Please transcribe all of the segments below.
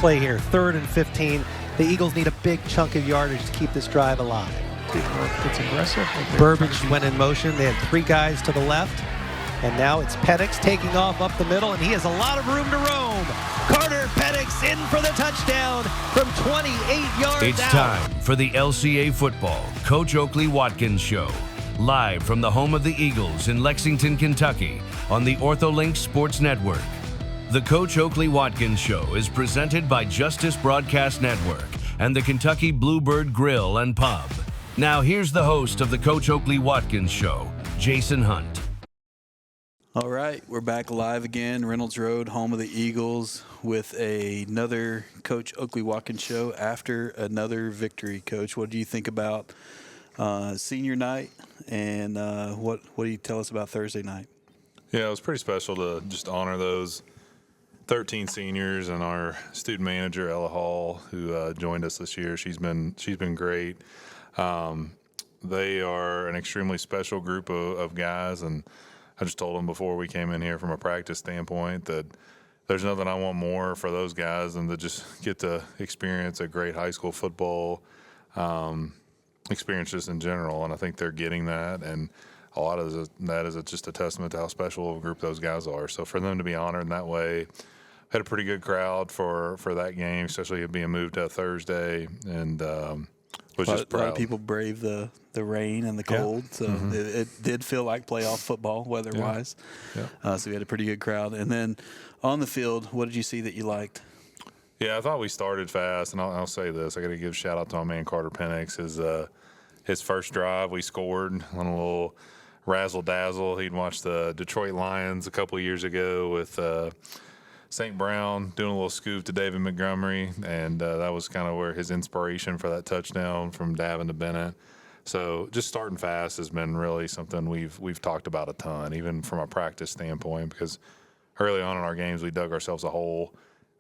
play here, 3rd and 15. The Eagles need a big chunk of yardage to keep this drive alive. It's aggressive. Burbage went in motion. They had 3 guys to the left. And now it's Penix taking off up the middle, and he has a lot of room to roam. Carter Penix in for the touchdown from 28 yards It's out. time for the LCA Football Coach Oakley Watkins Show. Live from the home of the Eagles in Lexington, Kentucky on the OrthoLinks Sports Network. The Coach Oakley Watkins Show is presented by Justice Broadcast Network and the Kentucky Bluebird Grill and Pub. Now here's the host of the Coach Oakley Watkins Show, Jason Hunt. All right, we're back live again, Reynolds Road, home of the Eagles, with another Coach Oakley Watkins show after another victory. Coach, what do you think about senior night, and what do you tell us about Thursday night? Yeah, it was pretty special to just honor those 13 seniors and our student manager, Ella Hall, who joined us this year. She's been great. They are an extremely special group of guys, and I just told them before we came in here from a practice standpoint that there's nothing I want more for those guys than to just get to experience a great high school football experience just in general. And I think they're getting that. And a lot of that is just a testament to how special of a group those guys are. So for them to be honored in that way, had a pretty good crowd for that game, especially it being moved to a Thursday. And was just proud. A lot of people brave the rain and the cold, so it did feel like playoff football weather-wise. Yeah. So we had a pretty good crowd. And then on the field, what did you see that you liked? Yeah, I thought we started fast, and I'll say this. I got to give a shout-out to my man Carter Penix. His first drive, we scored on a little razzle-dazzle. He'd watched the Detroit Lions a couple of years ago with St. Brown doing a little scoop to David Montgomery, and that was kind of where his inspiration for that touchdown from Davin to Bennett. So just starting fast has been really something we've talked about a ton, even from a practice standpoint, because early on in our games we dug ourselves a hole.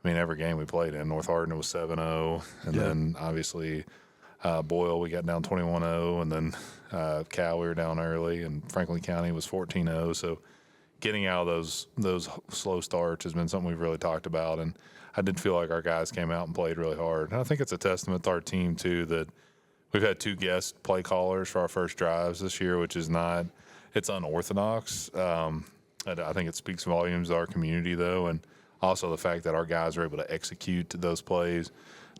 I mean, every game we played in, North Hardin was 7-0, and then obviously Boyle we got down 21-0, and then Cal we were down early, and Franklin County was 14-0. So getting out of those slow starts has been something we've really talked about, and I did feel like our guys came out and played really hard. And I think it's a testament to our team too that we've had 2 guest play callers for our first drives this year, which is it's unorthodox. I think it speaks volumes to our community though, and also the fact that our guys are able to execute those plays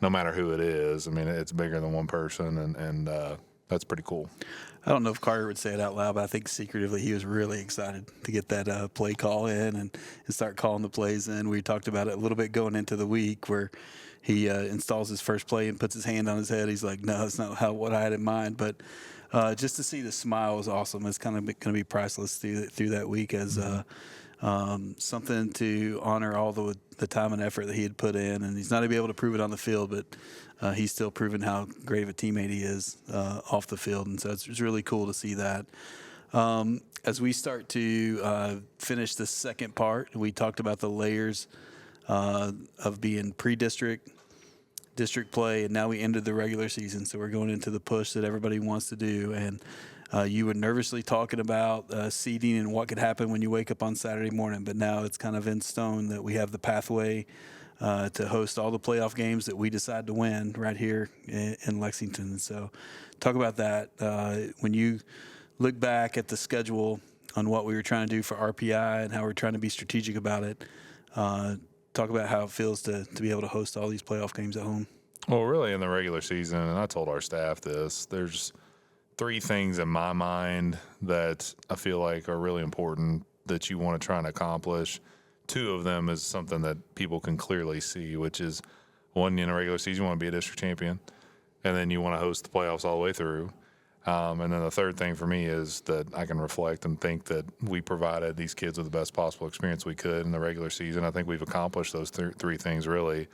no matter who it is. I mean, it's bigger than one person, and that's pretty cool. I don't know if Carter would say it out loud, but I think secretively he was really excited to get that play call in and start calling the plays in. We talked about it a little bit going into the week where he installs his first play and puts his hand on his head. He's like, no, that's not what I had in mind. But just to see the smile was awesome. It's kind of going to be priceless through that week as something to honor all the time and effort that he had put in. And he's not going to be able to prove it on the field, but he's still proven how great of a teammate he is off the field. And so it's really cool to see that. As we start to finish the second part, we talked about the layers of being pre-district, district play, and now we ended the regular season. So we're going into the push that everybody wants to do. And you were nervously talking about seeding and what could happen when you wake up on Saturday morning, but now it's kind of in stone that we have the pathway to host all the playoff games that we decide to win right here in Lexington. So talk about that. When you look back at the schedule on what we were trying to do for RPI and how we're trying to be strategic about it, talk about how it feels to be able to host all these playoff games at home. Well, really in the regular season, and I told our staff this, there's 3 things in my mind that I feel like are really important that you want to try and accomplish. 2 of them is something that people can clearly see, which is 1, in a regular season, you want to be a district champion, and then you want to host the playoffs all the way through. And then the 3rd thing for me is that I can reflect and think that we provided these kids with the best possible experience we could in the regular season. I think we've accomplished those 3 things really.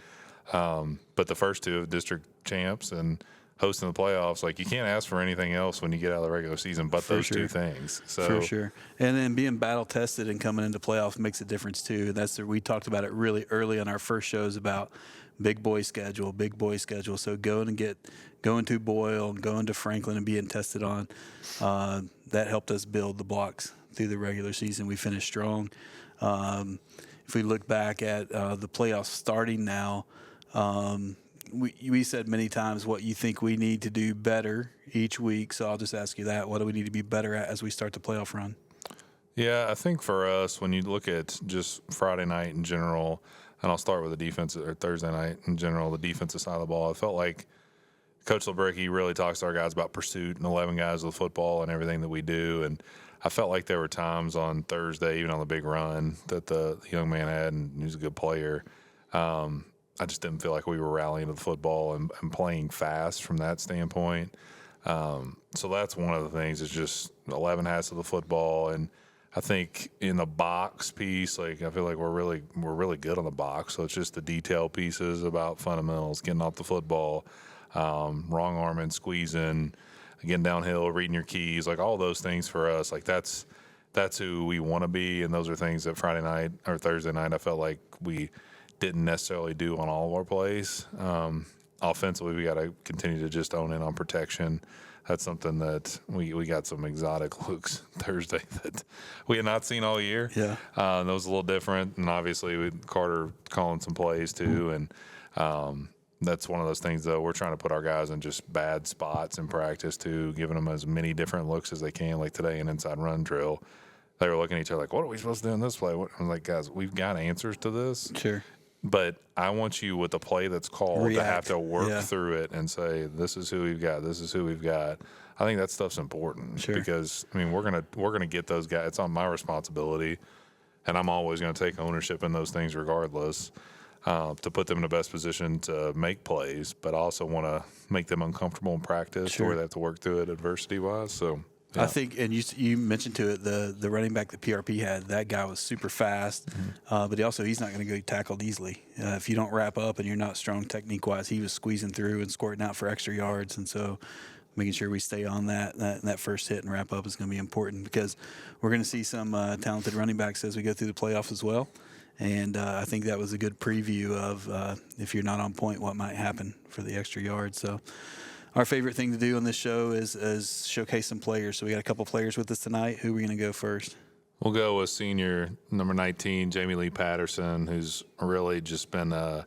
But the first 2 of district champs and hosting the playoffs, like you can't ask for anything else when you get out of the regular season but those 2 things. So for sure. And then being battle tested and coming into playoffs makes a difference too. We talked about it really early on our first shows about big boy schedule. So going to Boyle and going to Franklin and being tested on, that helped us build the blocks through the regular season. We finished strong. If we look back at the playoffs starting now, We said many times what you think we need to do better each week. So I'll just ask you that. What do we need to be better at as we start the playoff run? Yeah, I think for us, when you look at just Friday night in general, and I'll start with the defense, or Thursday night in general, the defensive side of the ball, I felt like Coach LeBricky really talks to our guys about pursuit and 11 guys with football and everything that we do. And I felt like there were times on Thursday, even on the big run, that the young man had, and he was a good player. I just didn't feel like we were rallying to the football and playing fast from that standpoint. So that's one of the things, is just 11 has to the football. And I think in the box piece, like, I feel like we're really good on the box. So it's just the detail pieces about fundamentals, getting off the football, wrong arming, squeezing, getting downhill, reading your keys, like all those things for us. Like that's who we want to be, and those are things that Friday night or Thursday night I felt like we didn't necessarily do on all of our plays. Offensively, we got to continue to just own in on protection. That's something that we got some exotic looks Thursday that we had not seen all year. Yeah. That was a little different, and obviously with Carter calling some plays too, and that's one of those things, though. We're trying to put our guys in just bad spots in practice too, giving them as many different looks as they can. Like today, an inside run drill, they were looking at each other like, "What are we supposed to do in this play?" I'm like, "Guys, we've got answers to this." Sure. But I want you, with the play that's called, to have to work Yeah. through it and say, "This is who we've got. This is who we've got." I think that stuff's important. Sure. Because I mean, we're gonna get those guys. It's on my responsibility, and I'm always going to take ownership in those things regardless, to put them in the best position to make plays. But I also want to make them uncomfortable in practice, Sure. where they have to work through it adversity wise. So. Yeah. I think, and you mentioned to it, the running back that PRP had, that guy was super fast, but he's not going to go tackled easily. If you don't wrap up and you're not strong technique-wise, he was squeezing through and squirting out for extra yards. And so making sure we stay on that first hit and wrap up is going to be important, because we're going to see some talented running backs as we go through the playoffs as well. And I think that was a good preview of if you're not on point, what might happen for the extra yards. So our favorite thing to do on this show is showcase some players. So we got a couple players with us tonight. Who are we going to go first? We'll go with senior number 19, Jamey Lee Patterson, who's really just been a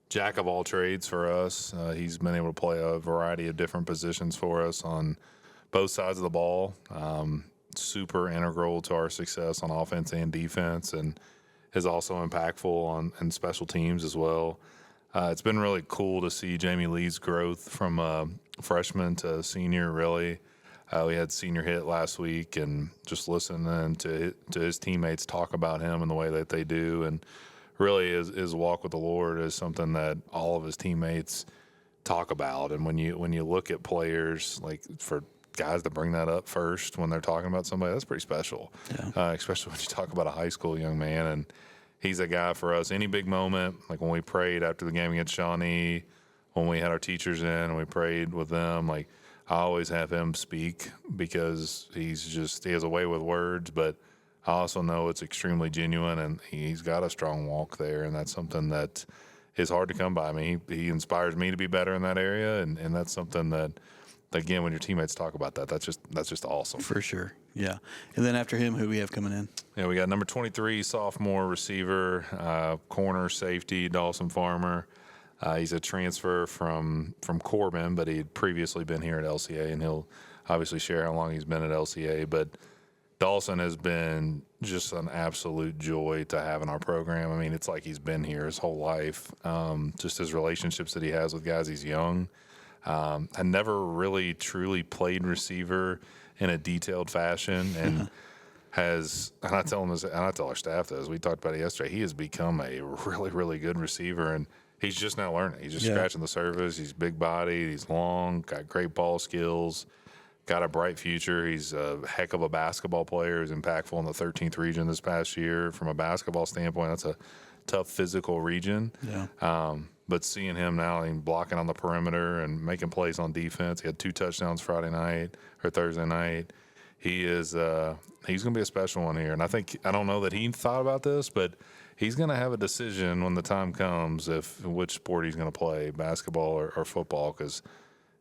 jack of all trades for us. He's been able to play a variety of different positions for us on both sides of the ball. Super integral to our success on offense and defense, and is also impactful on special teams as well. It's been really cool to see Jamey Lee's growth from freshman to senior, really. We had senior hit last week, and just listening to his teammates talk about him and the way that they do, and really his walk with the Lord is something that all of his teammates talk about. And when you look at players, like for guys to bring that up first when they're talking about somebody, that's pretty special, especially when you talk about a high school young man. And he's a guy for us. Any big moment, like when we prayed after the game against Shawnee, when we had our teachers in and we prayed with them, like I always have him speak, because he has a way with words, but I also know it's extremely genuine, and he's got a strong walk there, and that's something that is hard to come by. I mean, he inspires me to be better in that area, and that's something that, again, when your teammates talk about that, that's just awesome. For sure, yeah. And then after him, who do we have coming in? Yeah, we got number 23, sophomore receiver, corner safety, Dawson Farmer. He's a transfer from Corbin, but he'd previously been here at LCA, and he'll obviously share how long he's been at LCA. But Dawson has been just an absolute joy to have in our program. I mean, it's like he's been here his whole life. Just his relationships that he has with guys. He's young. I never really truly played receiver in a detailed fashion, and and I tell him this, and I tell our staff this, we talked about it yesterday, he has become a really, really good receiver, and he's just now learning. He's just scratching the surface. He's big bodied, he's long, got great ball skills, got a bright future. He's a heck of a basketball player. He's impactful in the 13th region this past year. From a basketball standpoint, that's a tough physical region. Yeah. But seeing him now, blocking on the perimeter and making plays on defense, he had 2 touchdowns Thursday night. He is he's going to be a special one here. And I don't know that he thought about this, but he's going to have a decision when the time comes which sport he's going to play, basketball or football, because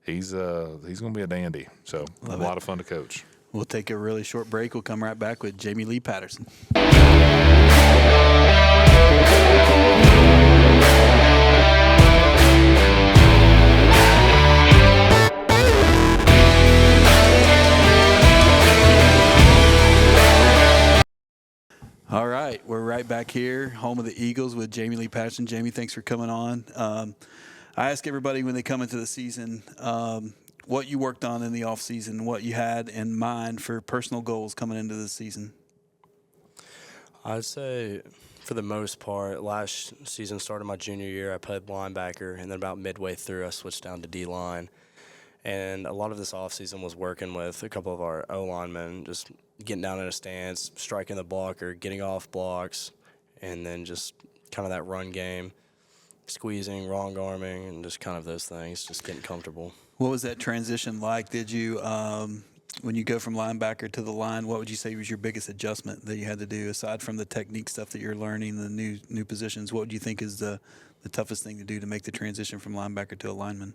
he's going to be a dandy. So a lot of fun to coach. We'll take a really short break. We'll come right back with Jamey Lee Patterson. All right, we're right back here, home of the Eagles with Jamey Lee Patterson. Jamey, thanks for coming on. I ask everybody when they come into the season what you worked on in the off season, what you had in mind for personal goals coming into the season. I'd say for the most part, last season started my junior year. I played linebacker, and then about midway through, I switched down to D-line. And a lot of this offseason was working with a couple of our O-linemen, just getting down in a stance, striking the blocker, getting off blocks, and then just kind of that run game, squeezing, wrong arming, and just kind of those things, just getting comfortable. What was that transition like? Did you, when you go from linebacker to the line, what would you say was your biggest adjustment that you had to do, aside from the technique stuff that you're learning, the new positions? What would you think is the toughest thing to do to make the transition from linebacker to a lineman?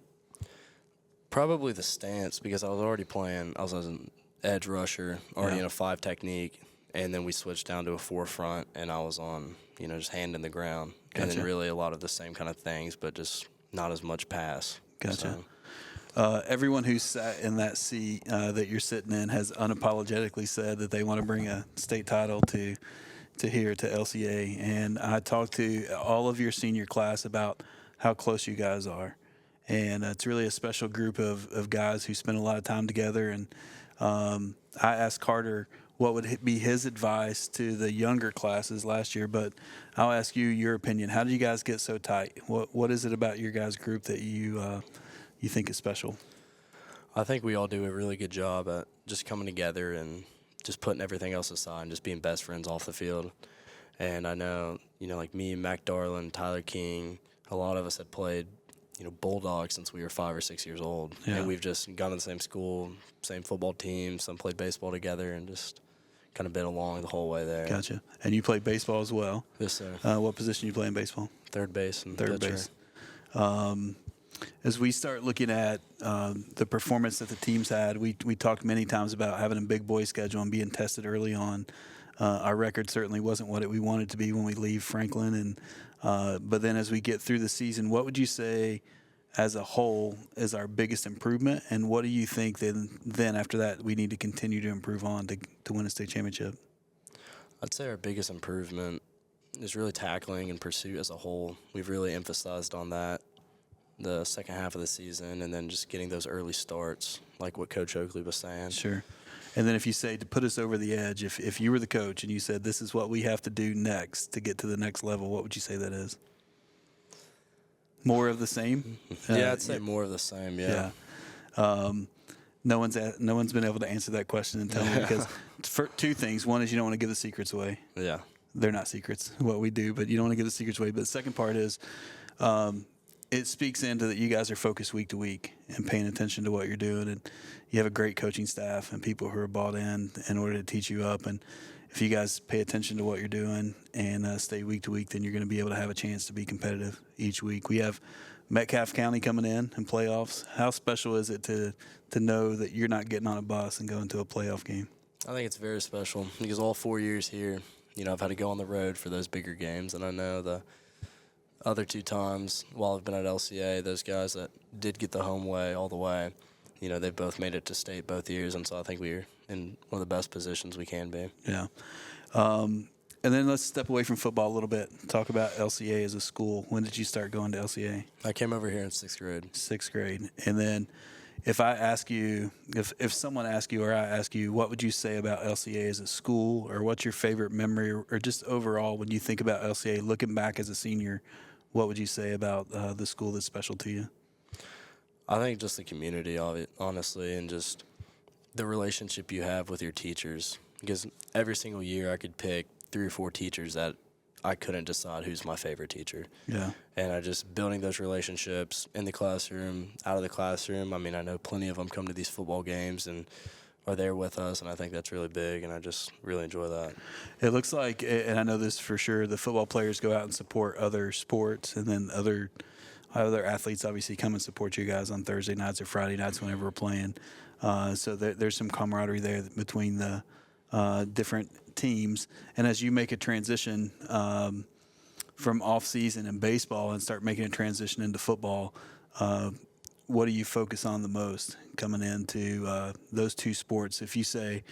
Probably the stance, because I was already playing. I was an edge rusher, already in a 5 technique, and then we switched down to a 4 front, and I was on, just hand in the ground. Gotcha. And then really a lot of the same kind of things, but just not as much pass. Gotcha. Everyone who sat in that seat that you're sitting in has unapologetically said that they want to bring a state title to here to LCA. And I talked to all of your senior class about how close you guys are. And it's really a special group of guys who spend a lot of time together. And I asked Carter what would be his advice to the younger classes last year, but I'll ask you your opinion. How did you guys get so tight? What is it about your guys' group that you think is special? I think we all do a really good job at just coming together and just putting everything else aside and just being best friends off the field. And I know, like me, Mac Darlin, Tyler King, a lot of us had played Bulldogs since we were 5 or 6 years old. Yeah. And we've just gone to the same school, same football team, some played baseball together, and just kind of been along the whole way there. Gotcha. And you play baseball as well? Yes, sir. What position you play in baseball? Third base and Third pitcher. base. As we start looking at the performance that the teams had, we talked many times about having a big boy schedule and being tested early on. Our record certainly wasn't what we wanted to be when we leave Franklin, and but then as we get through the season, what would you say as a whole is our biggest improvement, and what do you think then after that we need to continue to improve on to win a state championship? I'd say our biggest improvement is really tackling and pursuit as a whole. We've really emphasized on that the second half of the season, and then just getting those early starts, like what Coach Oakley was saying. Sure. And then if you say to put us over the edge, if you were the coach and you said this is what we have to do next to get to the next level, what would you say that is? More of the same? Yeah, I'd say more of the same, yeah. No one's been able to answer that question and tell me because for 2 things. One is you don't want to give the secrets away. Yeah. They're not secrets, what we do, but you don't want to give the secrets away. But the second part is it speaks into that you guys are focused week to week and paying attention to what you're doing. And you have a great coaching staff and people who are bought in order to teach you up. And if you guys pay attention to what you're doing and stay week to week, then you're going to be able to have a chance to be competitive each week. We have Metcalfe County coming in playoffs. How special is it to know that you're not getting on a bus and going to a playoff game? I think it's very special because all 4 years here, I've had to go on the road for those bigger games. And I know the other 2 times while I've been at LCA, those guys that did get the home way all the way, they've both made it to state both years. And so I think we're in one of the best positions we can be. Yeah. And then let's step away from football a little bit. Talk about LCA as a school. When did you start going to LCA? I came over here in 6th grade. 6th grade. And then if I ask you, if someone asks you or I ask you, what would you say about LCA as a school, or what's your favorite memory, or just overall when you think about LCA, looking back as a senior, what would you say about the school that's special to you? I think just the community of it, honestly, and just the relationship you have with your teachers. Because every single year I could pick 3 or 4 teachers that I couldn't decide who's my favorite teacher. Yeah. And I just building those relationships in the classroom, out of the classroom. I mean, I know plenty of them come to these football games and are there with us, and I think that's really big, and I just really enjoy that. It looks like, and I know this for sure, the football players go out and support other sports, and then other athletes obviously come and support you guys on Thursday nights or Friday nights whenever we're playing. So there's some camaraderie there between the different teams. And as you make a transition from off-season in baseball and start making a transition into football, what do you focus on the most coming into those 2 sports? If you say,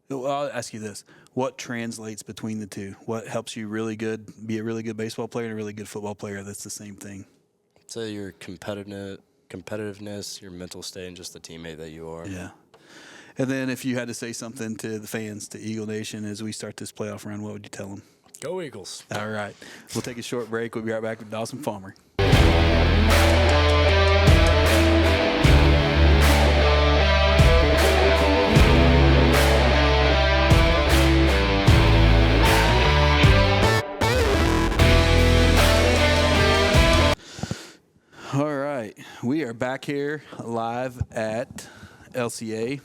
well, I'll ask you this. what translates between the two? What helps you be a really good baseball player and a really good football player that's the same thing? So your competitiveness, your mental state, and just the teammate that you are. Yeah. And then if you had to say something to the fans, to Eagle Nation, as we start this playoff run, what would you tell them? Go Eagles. All right. We'll take a short break. We'll be right back with Dawson Farmer. All right. We are back here live at LCA.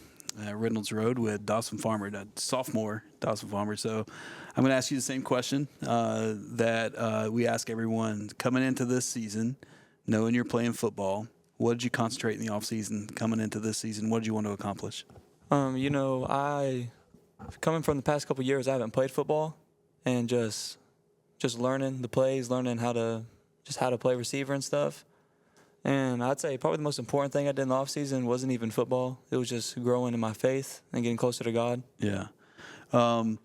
Reynolds Road with Dawson Farmer, sophomore Dawson Farmer. So I'm going to ask you the same question that we ask everyone coming into this season, knowing you're playing football. What did you concentrate in the offseason coming into this season? What did you want to accomplish? I coming from the past couple of years, I haven't played football, and just learning the plays, learning how to play receiver and stuff. And I'd say probably the most important thing I did in the offseason wasn't even football. It was just growing in my faith and getting closer to God. Yeah. So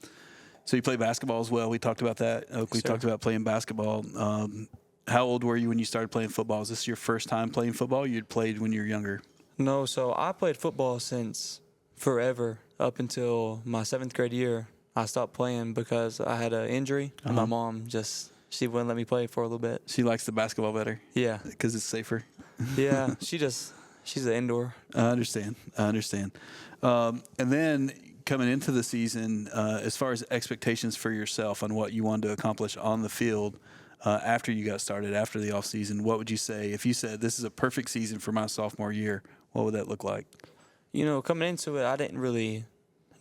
you play basketball as well. We talked about that. Oakley talked about playing basketball. How old were you when you started playing football? Is this your first time playing football? You'd played when you were younger? No, so I played football since forever, up until my 7th grade year. I stopped playing because I had an injury, and my mom she wouldn't let me play for a little bit. She likes the basketball better? Yeah. Because it's safer? Yeah, she's an indoor. I understand. And then coming into the season, as far as expectations for yourself on what you wanted to accomplish on the field after you got started, after the offseason, what would you say? If you said, this is a perfect season for my sophomore year, what would that look like? Coming into it, I didn't really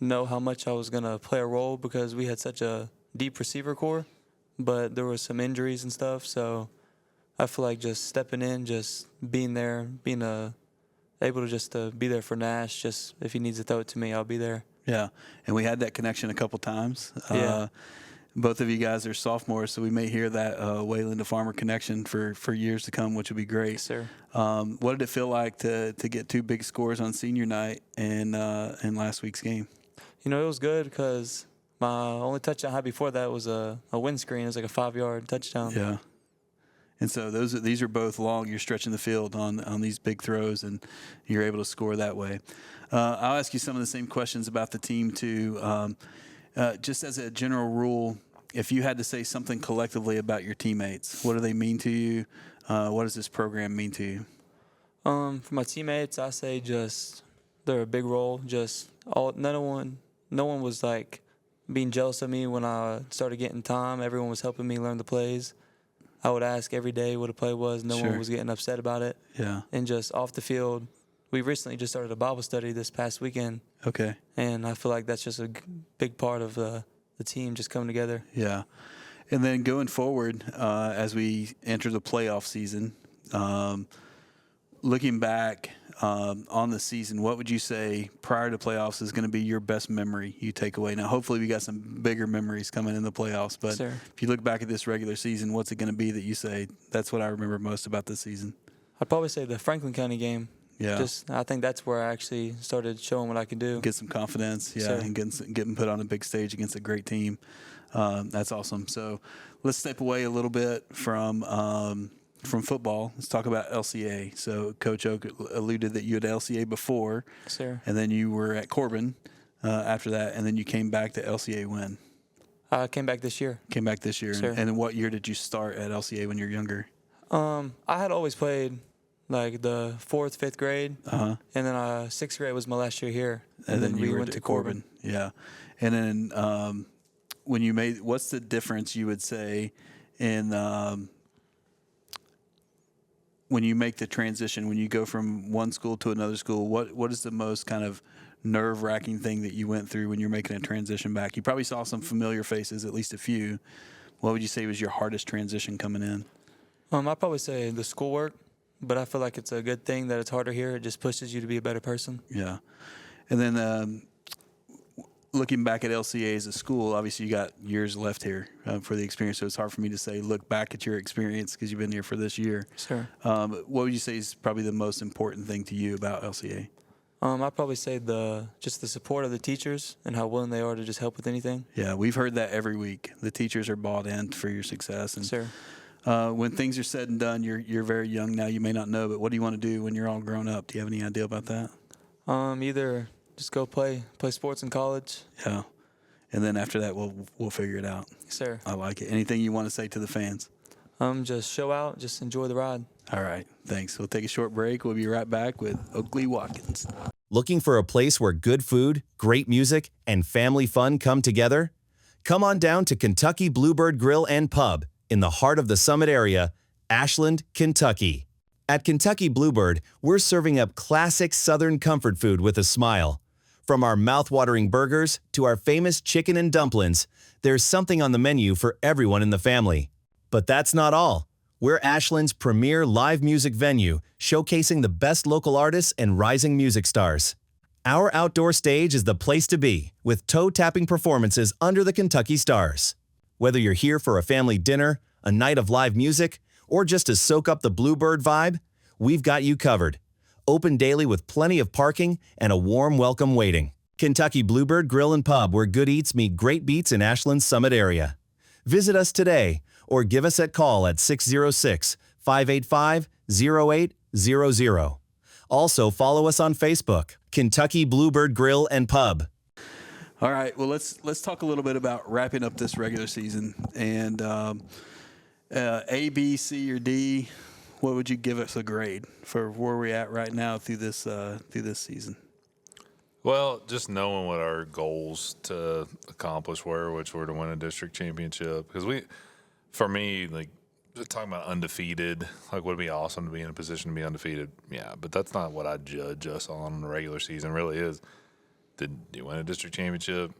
know how much I was going to play a role because we had such a deep receiver core, but there were some injuries and stuff, so I feel like just stepping in, just being there, able to just to be there for Nash. Just if he needs to throw it to me, I'll be there. Yeah, and we had that connection a couple times. Yeah. Both of you guys are sophomores, so we may hear that Wayland to Farmer connection for years to come, which would be great. Yes, sir. What did it feel like to get 2 big scores on senior night and in last week's game? It was good because my only touchdown I had before that was a windscreen. It was like a 5-yard touchdown. Yeah. And so these are both long. You're stretching the field on these big throws, and you're able to score that way. I'll ask you some of the same questions about the team too. Just as a general rule, if you had to say something collectively about your teammates, what do they mean to you? What does this program mean to you? For my teammates, I say just they're a big role. No one was like being jealous of me when I started getting time. Everyone was helping me learn the plays. I would ask every day what a play was. No one was getting upset about it. Yeah. And just off the field, we recently just started a Bible study this past weekend. Okay. And I feel like that's just a big part of the team just coming together. Yeah. And then going forward, as we enter the playoff season, looking back on the season, what would you say prior to playoffs is going to be your best memory you take away? Now, hopefully we got some bigger memories coming in the playoffs, but if you look back at this regular season, what's it going to be that you say, that's what I remember most about this season? I'd probably say the Franklin County game. Yeah. I think that's where I actually started showing what I could do. Get some confidence, and getting put on a big stage against a great team. That's awesome. So let's step away a little bit from football. Let's talk about LCA. So Coach Oak alluded that you had LCA before, sir, and then you were at Corbin after that, and then you came back to LCA when? I came back this year. Sir. And then what year did you start at LCA when you were younger? I had always played like the 4th, 5th grade, and then 6th grade was my last year here, and then we went to Corbin. Yeah, and then what's the difference you would say in when you make the transition, when you go from one school to another school? What is the most kind of nerve-wracking thing that you went through when you're making a transition back? You probably saw some familiar faces, at least a few. What would you say was your hardest transition coming in? I'd probably say the schoolwork. But I feel like it's a good thing that it's harder here. It just pushes you to be a better person. Yeah. And then looking back at LCA as a school, obviously you got years left here for the experience, so it's hard for me to say look back at your experience because you've been here for this year. Sure. What would you say is probably the most important thing to you about LCA? I'd probably say just the support of the teachers and how willing they are to just help with anything. Yeah, we've heard that every week. The teachers are bought in for your success. And Sure. when things are said and done, you're very young now. You may not know, but what do you want to do when you're all grown up? Do you have any idea about that? Either just go play sports in college. Yeah. And then after that, we'll figure it out. Yes, sir. I like it. Anything you want to say to the fans? Just show out, just enjoy the ride. All right. Thanks. We'll take a short break. We'll be right back with Oakley Watkins. Looking for a place where good food, great music, and family fun come together? Come on down to Kentucky Bluebird Grill and Pub in the heart of the Summit area, Ashland, Kentucky. At Kentucky Bluebird, we're serving up classic Southern comfort food with a smile. From our mouth-watering burgers to our famous chicken and dumplings, there's something on the menu for everyone in the family. But that's not all. We're Ashland's premier live music venue, showcasing the best local artists and rising music stars. Our outdoor stage is the place to be, with toe-tapping performances under the Kentucky stars. Whether you're here for a family dinner, a night of live music, or just to soak up the Bluebird vibe, we've got you covered. Open daily with plenty of parking and a warm welcome waiting. Kentucky Bluebird Grill and Pub, where good eats meet great beats in Ashland's Summit area. Visit us today or give us a call at 606-585-0800. Also, follow us on Facebook, Kentucky Bluebird Grill and Pub. All right. Well, let's talk a little bit about wrapping up this regular season. And A, B, C, or D, what would you give us a grade for where we're at right now through this season? Well, just knowing what our goals to accomplish were, which were to win a district championship. Because for me, like, talking about undefeated, like, would it be awesome to be in a position to be undefeated? Yeah, but that's not what I judge us on in the regular season. It really is, did you win a district championship?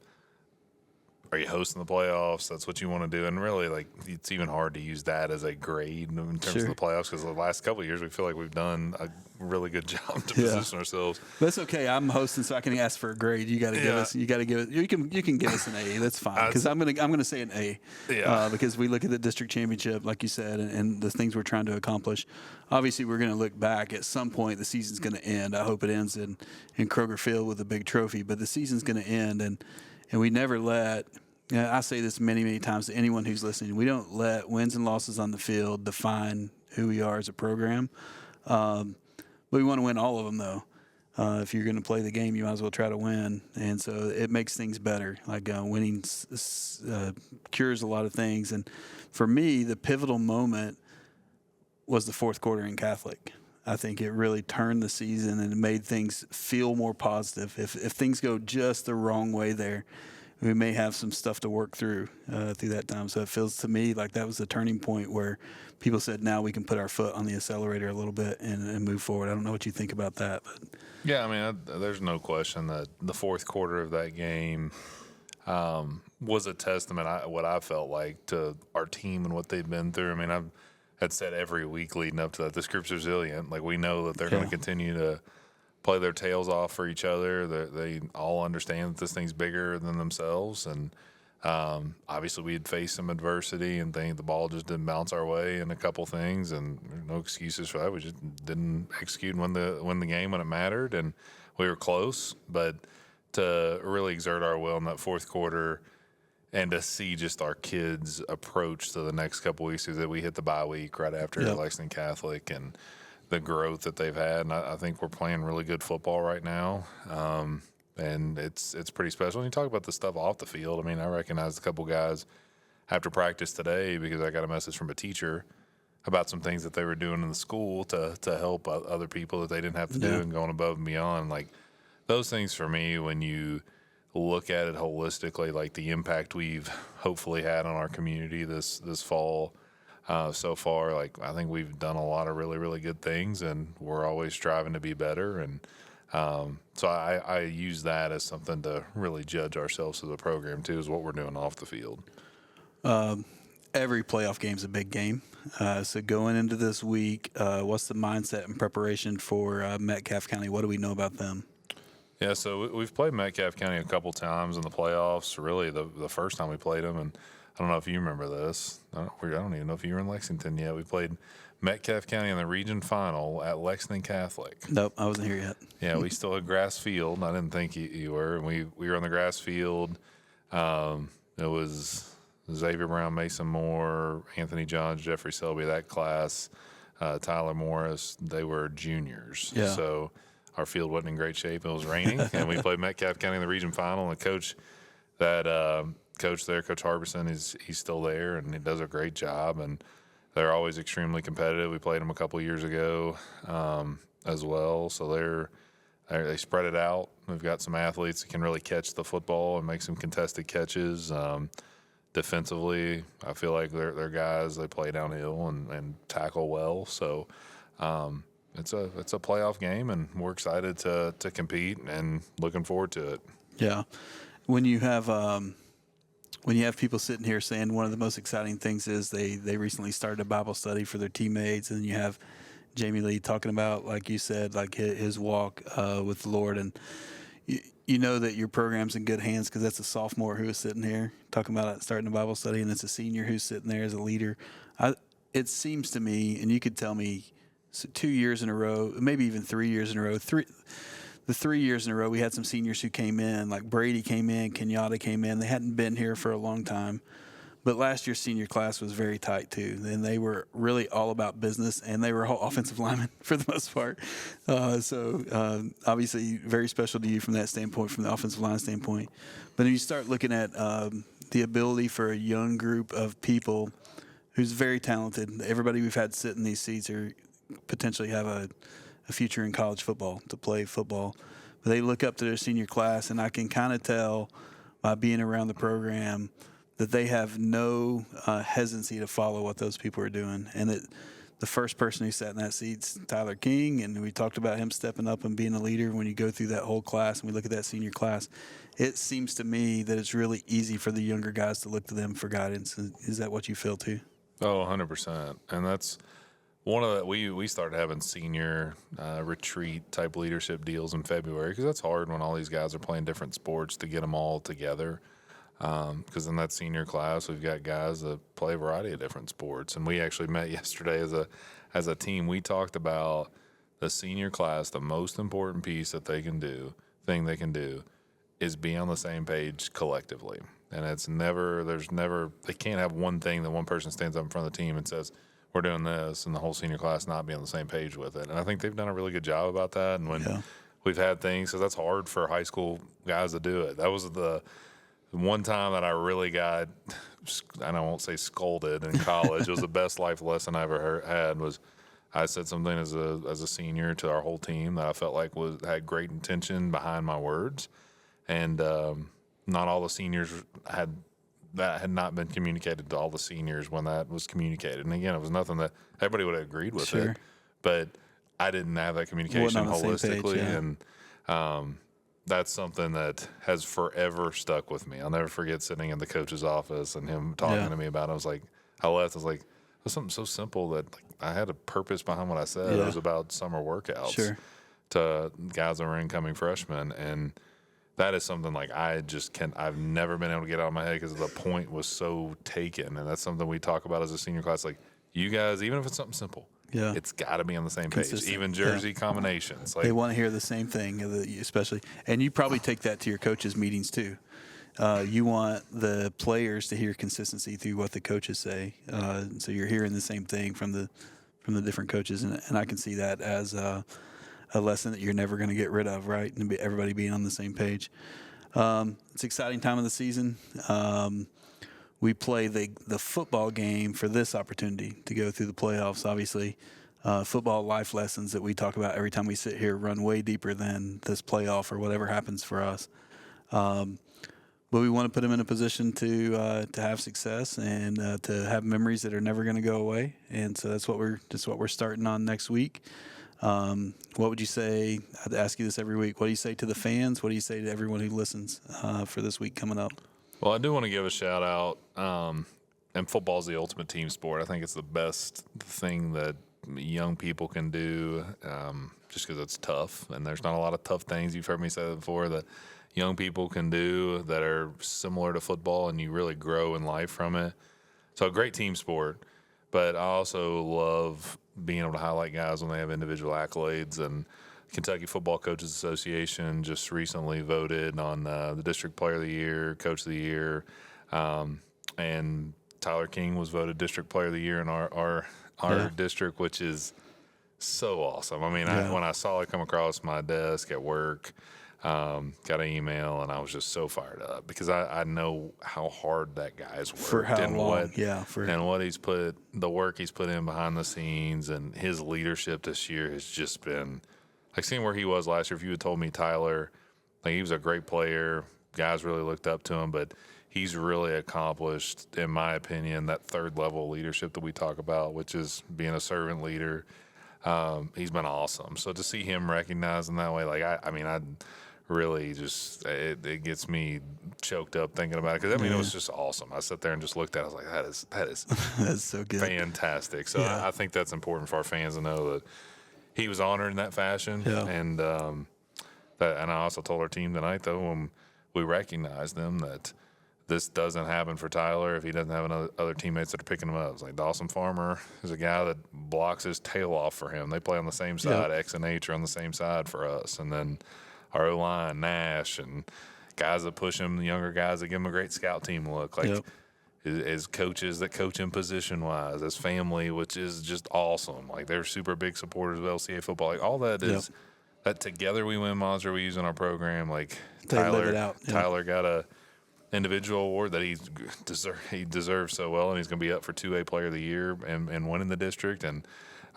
Are you hosting the playoffs? That's what you want to do. And really, like, it's even hard to use that as a grade in terms of the playoffs, because the last couple of years we feel like we've done a really good job to position ourselves. That's okay. I'm hosting, so I can ask for a grade. You got to give us. You got to give it. You can give us an A. That's fine, because I'm gonna say an A. Yeah. Because we look at the district championship, like you said, and the things we're trying to accomplish. Obviously, we're going to look back at some point. The season's going to end. I hope it ends in Kroger Field with a big trophy. But the season's going to end, and we never let. I say this many, many times to anyone who's listening. We don't let wins and losses on the field define who we are as a program. But we want to win all of them, though. If you're going to play the game, you might as well try to win. And so it makes things better. Like winning cures a lot of things. And for me, the pivotal moment was the fourth quarter in Catholic. I think it really turned the season and made things feel more positive. If things go just the wrong way there, we may have some stuff to work through that time. So it feels to me like that was the turning point where people said, now we can put our foot on the accelerator a little bit and move forward. I don't know what you think about that. But yeah, I mean, there's no question that the fourth quarter of that game was a testament, what I felt like, to our team and what they've been through. I mean, I've had said every week leading up to that, this group's resilient. Like, we know that they're going to continue to play their tails off for each other. They all understand that this thing's bigger than themselves. And obviously we had faced some adversity and the ball just didn't bounce our way in a couple things, and there's no excuses for that. We just didn't execute and win the game when it mattered, and we were close. But to really exert our will in that fourth quarter and to see just our kids' approach to the next couple weeks, because we hit the bye week right after Lexington Catholic, and the growth that they've had, and I think we're playing really good football right now, and it's pretty special. And you talk about the stuff off the field. I mean, I recognized a couple guys after practice today because I got a message from a teacher about some things that they were doing in the school to help other people that they didn't have to do, and going above and beyond. Like, those things for me, when you look at it holistically, like the impact we've hopefully had on our community this fall. So far, like, I think we've done a lot of really, really good things, and we're always striving to be better. And so I use that as something to really judge ourselves as a program, too, is what we're doing off the field. Every playoff game's a big game. So going into this week, what's the mindset and preparation for Metcalfe County? What do we know about them? Yeah, so we've played Metcalfe County a couple times in the playoffs, really the first time we played them, and I don't know if you remember this. I don't even know if you were in Lexington yet. We played Metcalfe County in the region final at Lexington Catholic. Nope, I wasn't here yet. Yeah, we still had grass field. I didn't think you were. And we were on the grass field. It was Xavier Brown, Mason Moore, Anthony Johns, Jeffrey Selby, that class, Tyler Morris. They were juniors. Yeah. So our field wasn't in great shape. It was raining, and we played Metcalfe County in the region final. And the coach coach there, Coach Harbison, he's still there, and he does a great job. And they're always extremely competitive. We played them a couple years ago as well. So they spread it out. We've got some athletes that can really catch the football and make some contested catches. Defensively, I feel like they're guys. They play downhill and tackle well. So it's a playoff game, and we're excited to compete and looking forward to it. Yeah, when you have people sitting here saying one of the most exciting things is they recently started a Bible study for their teammates, and you have Jamey Lee talking about, like you said, like his walk with the Lord, and you know that your program's in good hands because that's a sophomore who is sitting here talking about starting a Bible study, and it's a senior who's sitting there as a leader. It seems to me, and you could tell me 2 years in a row, maybe even 3 years in a row, the 3 years in a row, we had some seniors who came in, like Brady came in, Kenyatta came in. They hadn't been here for a long time. But last year's senior class was very tight, too. And they were really all about business, and they were all offensive linemen for the most part. So obviously very special to you from that standpoint, from the offensive line standpoint. But when you start looking at the ability for a young group of people who's very talented, everybody we've had sit in these seats are potentially have a future in college football, to play football. But they look up to their senior class, and I can kind of tell by being around the program that they have no hesitancy to follow what those people are doing. And the first person who sat in that seat's Tyler King, and we talked about him stepping up and being a leader. When you go through that whole class and we look at that senior class, it seems to me that it's really easy for the younger guys to look to them for guidance. Is that what you feel too? Oh, 100%. And that's one of the, we started having senior retreat type leadership deals in February, because that's hard when all these guys are playing different sports to get them all together. Because in that senior class, we've got guys that play a variety of different sports. And we actually met yesterday as a team. We talked about the senior class. The most important piece that they can do is be on the same page collectively. And they can't have one thing that one person stands up in front of the team and says, we're doing this, and the whole senior class not be on the same page with it. And I think they've done a really good job about that. And when we've had things, because that's hard for high school guys to do it. That was the one time that I really got, and I won't say scolded in college. It was the best life lesson I ever had. Was I said something as a senior to our whole team that I felt like had great intention behind my words, and not all the seniors had not been communicated to all the seniors when that was communicated. And again, it was nothing that everybody would have agreed with it, but I didn't have that communication holistically, page, and that's something that has forever stuck with me. I'll never forget sitting in the coach's office and him talking to me about it. I left. I was like, it was something so simple that I had a purpose behind what I said. It was about summer workouts to guys that were incoming freshmen. And that is something I've never been able to get out of my head because the point was so taken. And that's something we talk about as a senior class. Like, you guys, even if it's something simple, it's got to be on the same page. Even jersey combinations. They want to hear the same thing, especially. And you probably take that to your coaches' meetings too. You want the players to hear consistency through what the coaches say. So you're hearing the same thing from the different coaches, and I can see that as a lesson that you're never going to get rid of, right? And everybody being on the same page. It's an exciting time of the season. We play the football game for this opportunity to go through the playoffs. Obviously, football life lessons that we talk about every time we sit here run way deeper than this playoff or whatever happens for us. But we want to put them in a position to have success and to have memories that are never going to go away. And so that's what we're starting on next week. What would you say? I'd ask you this every week. What do you say to the fans? What do you say to everyone who listens for this week coming up? Well, I do want to give a shout out. And football is the ultimate team sport. I think it's the best thing that young people can do, just because it's tough. And there's not a lot of tough things. You've heard me say that before, that young people can do that are similar to football, and you really grow in life from it. So a great team sport, but I also love being able to highlight guys when they have individual accolades. And Kentucky Football Coaches Association just recently voted on the District Player of the Year, Coach of the Year, and Tyler King was voted District Player of the Year in our district, which is so awesome. I mean, when I saw it come across my desk at work, got an email, and I was just so fired up because I know how hard that guy's worked For how and long? The work he's put in behind the scenes, and his leadership this year has just been like seeing where he was last year. If you had told me Tyler, like, he was a great player, guys really looked up to him, but he's really accomplished, in my opinion, that third level leadership that we talk about, which is being a servant leader. He's been awesome. So to see him recognized in that way, like, I really just, it gets me choked up thinking about it. Because, it was just awesome. I sat there and just looked at it. I was like, that is That's so good. fantastic. So I think that's important for our fans to know that he was honored in that fashion. Yeah. And I also told our team tonight, though, when we recognized them, that this doesn't happen for Tyler if he doesn't have other teammates that are picking him up. It's like Dawson Farmer is a guy that blocks his tail off for him. They play on the same side. X and H are on the same side for us. And then our O-line, Nash, and guys that push him, the younger guys that give him a great scout team look. Like, as coaches that coach him position-wise, as family, which is just awesome. Like, they're super big supporters of LCA football. Like, all that is that Together We Win mantra we use in our program. Like, Tyler got a individual award that he deserves so well, and he's going to be up for 2A Player of the Year and winning the district. And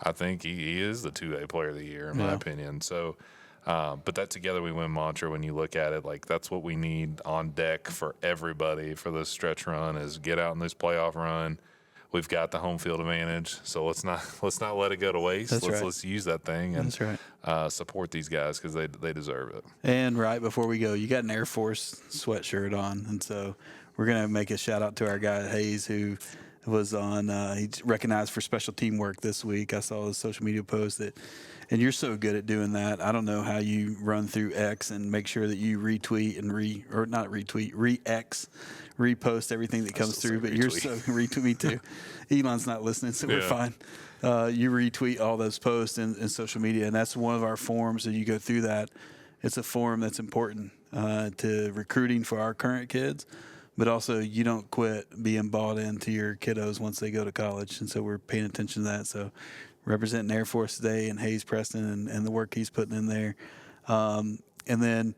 I think he is the 2A Player of the Year, in my opinion. So, but that Together We Win mantra, when you look at it, like, that's what we need on deck for everybody for this stretch run, is get out in this playoff run. We've got the home field advantage, so let's not let it go to waste. Let's use that thing and support these guys because they deserve it. And right before we go, you got an Air Force sweatshirt on, and so we're gonna make a shout out to our guy Hayes, who was on. He's recognized for special teamwork this week. I saw his social media post that, and you're so good at doing that. I don't know how you run through X and make sure that you retweet and repost everything that comes through, but you're so retweet me too. Elon's not listening, so we're fine. You retweet all those posts in social media, and that's one of our forums. And you go through that. It's a forum that's important to recruiting for our current kids, but also you don't quit being bought into your kiddos once they go to college. And so we're paying attention to that. So representing Air Force today and Hayes Preston and the work he's putting in there. And then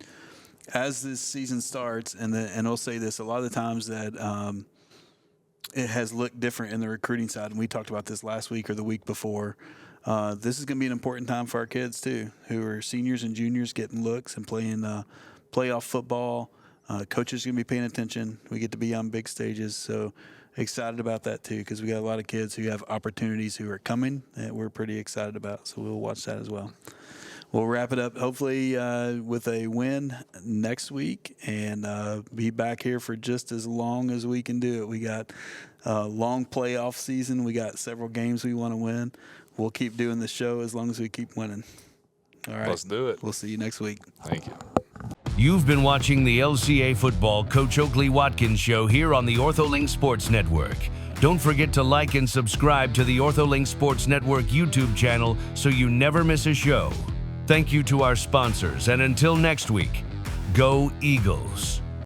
as this season starts, and I'll say this, a lot of the times that it has looked different in the recruiting side, and we talked about this last week or the week before. This is going to be an important time for our kids too, who are seniors and juniors getting looks and playing playoff football. Coaches are going to be paying attention. We get to be on big stages, so excited about that too, because we got a lot of kids who have opportunities who are coming that we're pretty excited about. So we'll watch that as well. We'll wrap it up hopefully with a win next week, and be back here for just as long as we can do it. We got a long playoff season. We got several games we want to win. We'll keep doing the show as long as we keep winning. All right. Let's do it. We'll see you next week. Thank you. You've been watching the LCA Football Coach Oakley Watkins Show here on the OrthoLinks Sports Network. Don't forget to like and subscribe to the OrthoLinks Sports Network YouTube channel so you never miss a show. Thank you to our sponsors, and until next week, go Eagles.